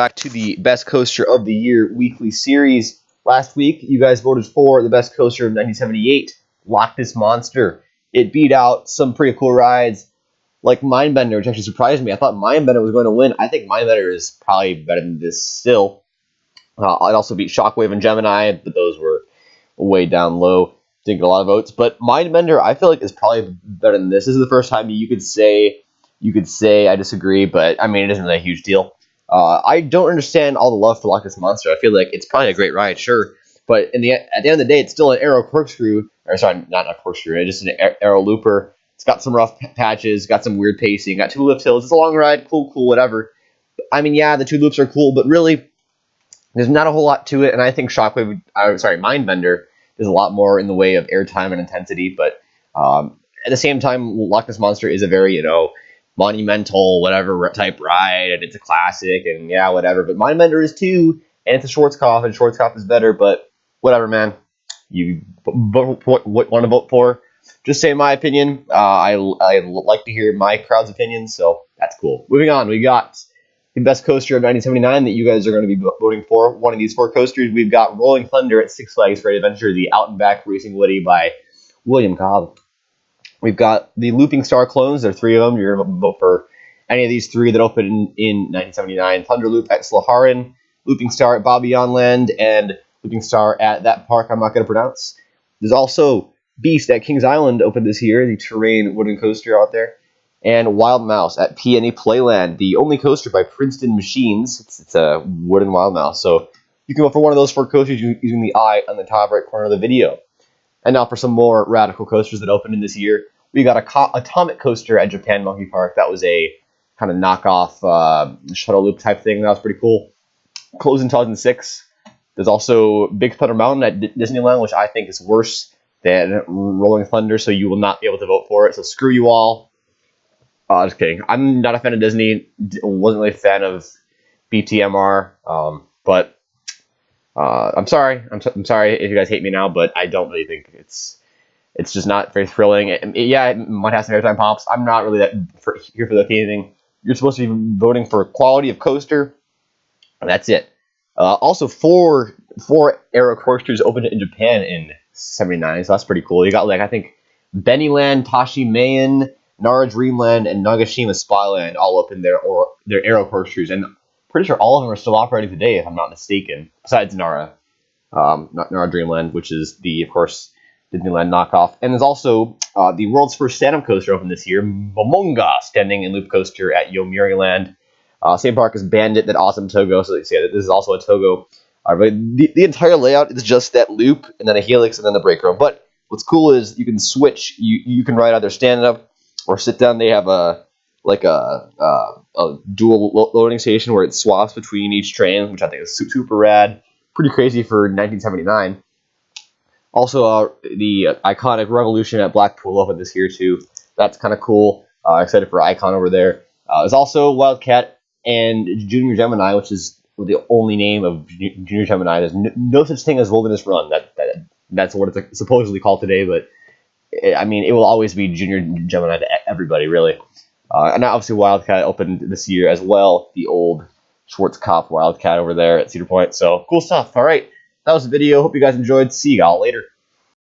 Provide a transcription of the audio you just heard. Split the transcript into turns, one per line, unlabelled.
Back to the Best Coaster of the Year weekly series. Last week, you guys voted for the best coaster of 1978, Loch Ness Monster. It beat out some pretty cool rides like Mindbender, which actually surprised me. I thought Mindbender was going to win. I think Mindbender is probably better than this still. It also beat Shockwave and Gemini, but those were way down low. Didn't get a lot of votes. But Mindbender, I feel like, is probably better than this. This is the first time you could say I disagree, but I mean, it isn't really a huge deal. I don't understand all the love for Loch Ness Monster. I feel like it's probably a great ride, sure, but at the end of the day, it's still an aero corkscrew. Or sorry, not a corkscrew. It's just an aero looper. It's got some rough patches, got some weird pacing, got 2 lift hills. It's a long ride, cool, whatever. I mean, yeah, the 2 loops are cool, but really, there's not a whole lot to it. And I think Mindbender does a lot more in the way of airtime and intensity. But at the same time, Loch Ness Monster is a very monumental, whatever type ride, and it's a classic, and yeah, whatever. But Mindbender is too, and it's a Schwarzkopf, and Schwarzkopf is better. But whatever, man. You vote for what you want to vote for. Just say my opinion. I like to hear my crowd's opinions, so that's cool. Moving on, we got the best coaster of 1979 that you guys are going to be voting for. One of these 4 coasters, we've got Rolling Thunder at Six Flags Great Adventure, the Out and Back Racing Woody by William Cobb. We've got the Looping Star clones. There are 3 of them. You're going to vote for any of these 3 that opened in 1979. Thunderloop at Slaharin, Looping Star at Bobbejaanland, and Looping Star at that park I'm not going to pronounce. There's also Beast at Kings Island opened this year, the terrain wooden coaster out there. And Wild Mouse at PNE Playland, the only coaster by Princeton Machines. It's a wooden Wild Mouse. So you can vote for one of those 4 coasters using the eye on the top right corner of the video. And now for some more radical coasters that opened in this year. We got a Atomic Coaster at Japan Monkey Park. That was a kind of knockoff shuttle loop type thing. That was pretty cool. Closed in 2006. There's also Big Thunder Mountain at Disneyland, which I think is worse than Rolling Thunder, so you will not be able to vote for it. So screw you all. Just kidding. I'm not a fan of Disney. Wasn't really a fan of BTMR. But I'm sorry. I'm sorry if you guys hate me now, but I don't really think it's just not very thrilling. It might have some airtime pops. I'm not really here for the anything. You're supposed to be voting for quality of coaster, and that's it. Also, four aero coasters opened in Japan in '79, so that's pretty cool. You got I think Bennyland, Tashi Mayan, Nara Dreamland, and Nagashima Spyland all up in their aero coasters, and pretty sure all of them are still operating today, if I'm not mistaken. Besides Nara, not Nara Dreamland, which is of course, Disneyland knockoff. And there's also the world's first stand-up coaster opened this year, Momonga, standing and loop coaster at Yomiuriland. Same park as Bandit, that awesome Togo. So this is also a Togo. But the entire layout is just that loop, and then a helix, and then the break room. But what's cool is you can switch. You can ride either stand up or sit down. They have a dual loading station where it swaps between each train, which I think is super rad. Pretty crazy for 1979. Also, the iconic Revolution at Blackpool opened this year too. That's kind of cool. Excited for Icon over there. There's also Wildcat and Junior Gemini, which is the only name of Junior Gemini. There's no such thing as Wilderness Run. That's what it's supposedly called today, but I mean, it will always be Junior Gemini to everybody, really. And obviously Wildcat opened this year as well, the old Schwarzkopf Wildcat over there at Cedar Point. So cool stuff. All right, that was the video. Hope you guys enjoyed. See y'all later.